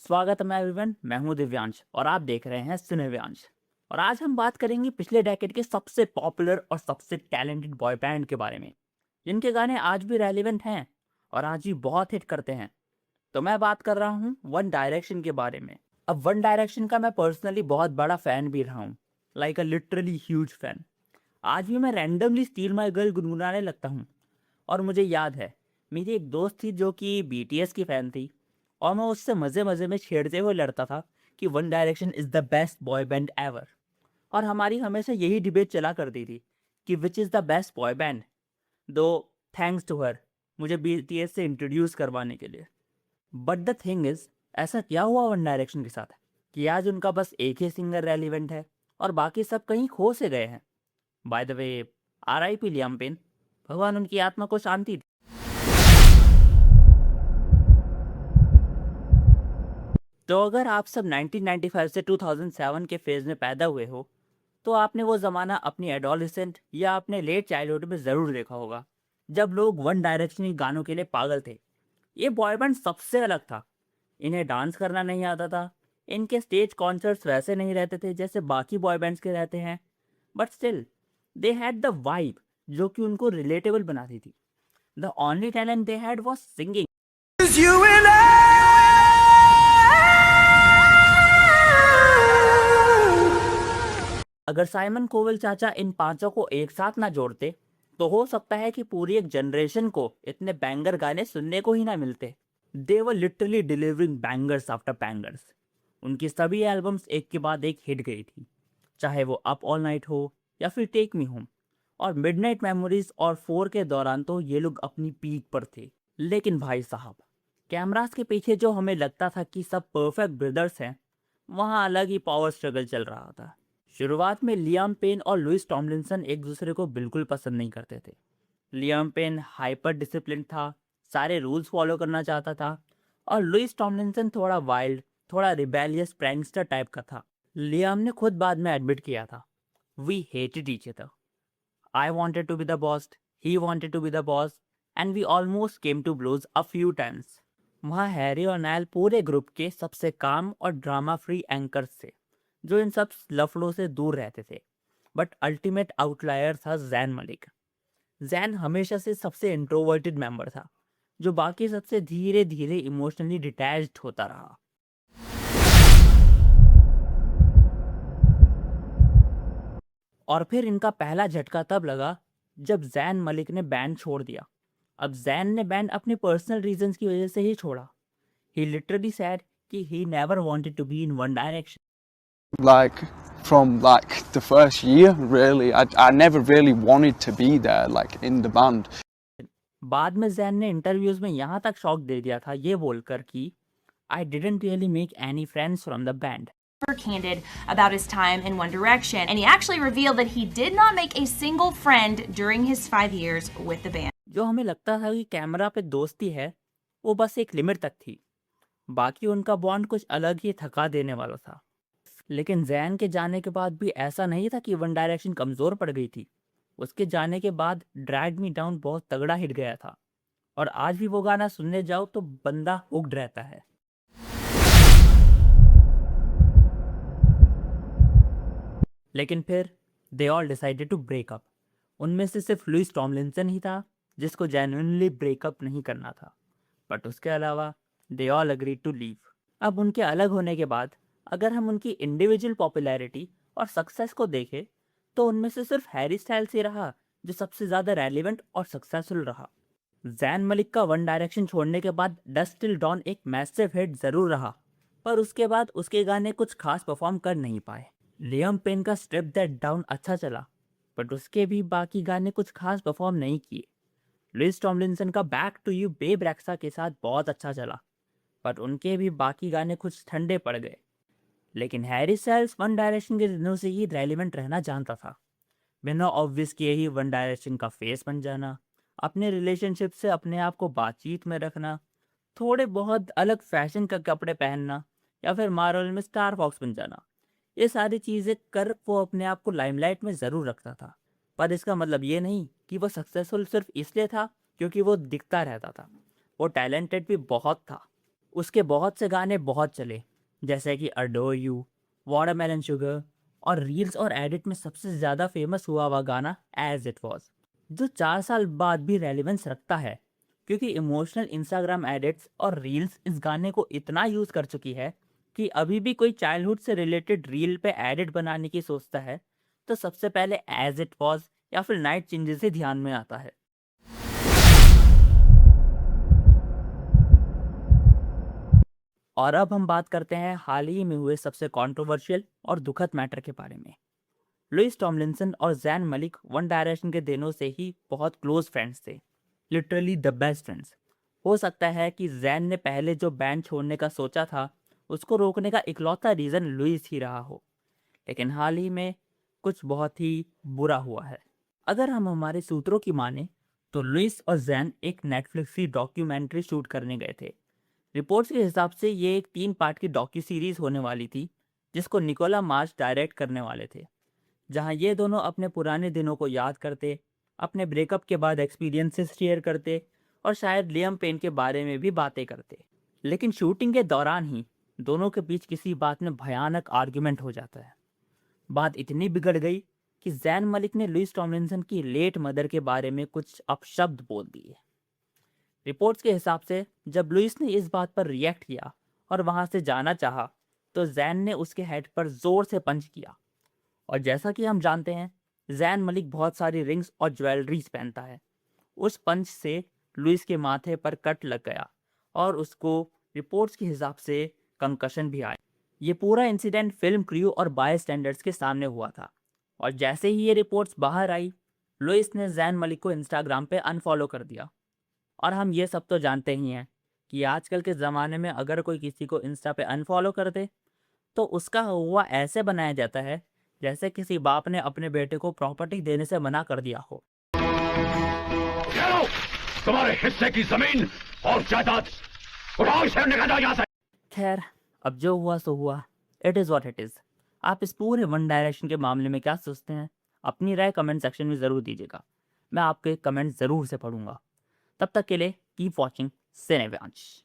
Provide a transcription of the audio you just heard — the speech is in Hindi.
स्वागत है एवरीवन। मैं हूं दिव्यांश और आप देख रहे हैं सिनेव्यांश। और आज हम बात करेंगे पिछले डेकेड के सबसे पॉपुलर और सबसे टैलेंटेड बॉय बैंड के बारे में, जिनके गाने आज भी रेलिवेंट हैं और आज भी बहुत हिट करते हैं। तो मैं बात कर रहा हूं वन डायरेक्शन के बारे में। अब वन डायरेक्शन का मैं पर्सनली बहुत बड़ा फैन भी रहा हूं, लाइक अ लिटरली ह्यूज फैन। आज भी मैं रैंडमली स्टील माई गर्ल गुनगुनाने लगता हूं। और मुझे याद है, मेरी एक दोस्त थी जो कि बीटीएस की फ़ैन थी, और मैं उससे मज़े मज़े में छेड़ते हुए लड़ता था कि one direction is the best boy band ever. और हमारी हमेशा यही डिबेट चला करती थी कि which is the best boy band. दो थैंक्स टू हर मुझे बीटीएस से इंट्रोड्यूस करवाने के लिए। बट द थिंग इज़, ऐसा क्या हुआ वन डायरेक्शन के साथ कि आज उनका बस एक ही सिंगर रेलिवेंट है और बाकी सब कहीं खो से गए हैं। By the way, RIP Liam Payne, भगवान उनकी आत्मा को शांति दे। तो अगर आप सब 1995 से 2007 के फेज में पैदा हुए हो, तो आपने वो ज़माना अपनी एडोलिसेंट या अपने लेट चाइल्डहुड में ज़रूर देखा होगा, जब लोग वन डायरेक्शनल गानों के लिए पागल थे। ये बॉय बैंड सबसे अलग था। इन्हें डांस करना नहीं आता था। इनके स्टेज कॉन्सर्ट्स वैसे नहीं रहते थे जैसे बाकी बॉय बैंड्स के रहते हैं। But still they had the vibe जो कि उनको रिलेटेबल बनाती थी। The only talent they had was singing. अगर साइमन कोवेल चाचा इन पांचों को एक साथ ना जोड़ते, तो हो सकता है कि पूरी एक जनरेशन को इतने बैंगर गाने सुनने को ही ना मिलते। They were literally delivering bangers after bangers. उनकी सभी एल्बम्स एक के बाद एक हिट गई थी, चाहे वो अप ऑल नाइट हो या फिर टेक मी होम। और मिडनाइट मेमोरीज और 4 के दौरान तो ये लोग अपनी पीक पर थे। लेकिन भाई साहब, कैमरास के पीछे जो हमें लगता था कि सब परफेक्ट ब्रदर्स हैं, वहाँ अलग ही पावर स्ट्रगल चल रहा था। शुरुआत में लियाम पेन और लुइस टॉमलिंसन एक दूसरे को बिल्कुल पसंद नहीं करते थे। लियाम पेन हाइपर डिसिप्लिन था, सारे रूल्स फॉलो करना चाहता था, और लुइस टॉमलिंसन थोड़ा वाइल्ड, थोड़ा रिबेलियस प्रैंकस्टर टाइप का था। लियाम ने खुद बाद में एडमिट किया था, we hated each other. I wanted to be the boss, he wanted to be the boss, and we almost came to blows a few times. वहाँ हैरी और नायल पूरे ग्रुप के सबसे काम और ड्रामा फ्री एंकर्स थे, जो इन सब लफड़ों से दूर रहते थे। बट अल्टीमेट आउटलायर था जैन मलिक। जैन हमेशा से सबसे इंट्रोवर्टेड मेंबर था, जो बाकी सबसे धीरे धीरे इमोशनली डिटैच्ड होता रहा। और फिर इनका पहला झटका तब लगा जब जैन मलिक ने बैंड छोड़ दिया। अब जैन ने बैंड अपनी पर्सनल रीजंस की वजह से ही छोड़ा। ही लिटरली सेड कि he never wanted to be in One Direction. Like from like the first year, really, I never really wanted to be there, like in the band. बाद में जैन ने इंटरव्यूज में यहाँ तक शॉक दे दिया था ये बोलकर कि I didn't really make any friends from the band. Candid about his time in One Direction, and he actually revealed that he did not make a single friend during his 5 years with the band. जो हमें लगता था कि कैमरा पे दोस्ती है, वो बस एक लिमिट तक थी। बाकी उनका बॉन्ड कुछ अलग ही थका देने वाला था। लेकिन जैन के जाने के बाद भी ऐसा नहीं था कि वन डायरेक्शन कमज़ोर पड़ गई थी। उसके जाने के बाद ड्रैग मी डाउन बहुत तगड़ा हिट गया था, और आज भी वो गाना सुनने जाओ तो बंदा हुक्ड रहता है। लेकिन फिर they all decided to break up. उनमें से सिर्फ लुइस टॉमलिंसन ही था जिसको जेन्युइनली ब्रेकअप नहीं करना था, बट उसके अलावा they all agreed to leave. अब उनके अलग होने के बाद अगर हम उनकी इंडिविजुअल पॉपुलैरिटी और सक्सेस को देखें, तो उनमें से सिर्फ हैरी स्टाइल्स ही रहा जो सबसे ज़्यादा रेलिवेंट और सक्सेसफुल रहा। जैन मलिक का वन डायरेक्शन छोड़ने के बाद डस्ट टिल डॉन एक मैसिव हिट ज़रूर रहा, पर उसके बाद उसके गाने कुछ खास परफॉर्म कर नहीं पाए। लियाम पेन का स्ट्रिप दैट डाउन अच्छा चला, बट उसके भी बाकी गाने कुछ खास परफॉर्म नहीं किए। लुइस टॉमलिंसन का बैक टू यू बेब रैक्सा के साथ बहुत अच्छा चला, बट उनके भी बाकी गाने कुछ ठंडे पड़ गए। लेकिन हैरी स्टाइल्स वन डायरेक्शन के दिनों से ही रेलिवेंट रहना जानता था। बिना ऑब्वियस किए ही वन डायरेक्शन का फेस बन जाना, अपने रिलेशनशिप से अपने आप को बातचीत में रखना, थोड़े बहुत अलग फैशन का कपड़े पहनना, या फिर मार्वल में स्टार फॉक्स बन जाना, ये सारी चीज़ें कर वो अपने आप को लाइमलाइट में ज़रूर रखता था। पर इसका मतलब ये नहीं कि वो सक्सेसफुल सिर्फ इसलिए था क्योंकि वो दिखता रहता था। वो टैलेंटेड भी बहुत था। उसके बहुत से गाने बहुत चले, जैसे कि अडोर यू, वाटरमेलन शुगर, और रील्स और एडिट में सबसे ज़्यादा फेमस हुआ हुआ गाना एज इट वॉज, जो 4 साल बाद भी रेलिवेंस रखता है, क्योंकि इमोशनल इंस्टाग्राम एडिट्स और रील्स इस गाने को इतना यूज़ कर चुकी है कि अभी भी कोई चाइल्डहुड से रिलेटेड रील पे एडिट बनाने की सोचता है तो सबसे पहले एज इट वॉज या फिर नाइट चेंजेस ही ध्यान में आता है। और अब हम बात करते हैं हाल ही में हुए सबसे कंट्रोवर्शियल और दुखद मैटर के बारे में। लुइस टॉमलिंसन और जैन मलिक वन डायरेक्शन के दिनों से ही बहुत क्लोज फ्रेंड्स थे, लिटरली द बेस्ट फ्रेंड्स। हो सकता है कि जैन ने पहले जो बैंड छोड़ने का सोचा था उसको रोकने का इकलौता रीज़न लुइस ही रहा हो, लेकिन हाल ही में कुछ बहुत ही बुरा हुआ है। अगर हम हमारे सूत्रों की माने तो लुइस और जैन एक नेटफ्लिक्स की डॉक्यूमेंट्री शूट करने गए थे। रिपोर्ट्स के हिसाब से ये एक 3 पार्ट की डॉक्यू सीरीज होने वाली थी, जिसको निकोला मार्च डायरेक्ट करने वाले थे, जहां ये दोनों अपने पुराने दिनों को याद करते, अपने ब्रेकअप के बाद एक्सपीरियंसेस शेयर करते और शायद लियम पेन के बारे में भी बातें करते। लेकिन शूटिंग के दौरान ही दोनों के बीच किसी बात में भयानक आर्ग्यूमेंट हो जाता है। बात इतनी बिगड़ गई कि जैन मलिक ने लुइस टॉमलिंसन की लेट मदर के बारे में कुछ अपशब्द बोल दिए। रिपोर्ट्स के हिसाब से जब लुइस ने इस बात पर रिएक्ट किया और वहां से जाना चाहा, तो जैन ने उसके हेड पर जोर से पंच किया। और जैसा कि हम जानते हैं, जैन मलिक बहुत सारी रिंग्स और ज्वेलरीज पहनता है। उस पंच से लुइस के माथे पर कट लग गया और उसको रिपोर्ट्स के हिसाब से कंकशन भी आया। ये पूरा इंसिडेंट फिल्म क्रू और बाय स्टैंडर्ड्स के सामने हुआ था, और जैसे ही ये रिपोर्ट्स बाहर आई, लुइस ने जैन मलिक को इंस्टाग्राम पे अनफॉलो कर दिया। और हम ये सब तो जानते ही हैं कि आजकल के ज़माने में अगर कोई किसी को इंस्टा पे अनफॉलो कर दे तो उसका हुआ ऐसे बनाया जाता है जैसे किसी बाप ने अपने बेटे को प्रॉपर्टी देने से मना कर दिया हो। चलो, तुम्हारे हिस्से की जमीन और जायदाद उठाओ, इसे निकालो यहाँ से। खैर, अब जो हुआ सो हुआ, it is what it is. आप इस पूरे वन डायरेक्शन के मामले में क्या सोचते हैं? अपनी राय कमेंट सेक्शन में ज़रूर दीजिएगा, मैं आपके कमेंट ज़रूर से पढ़ूंगा। तब तक के लिए कीप वॉचिंग सिनेवांश।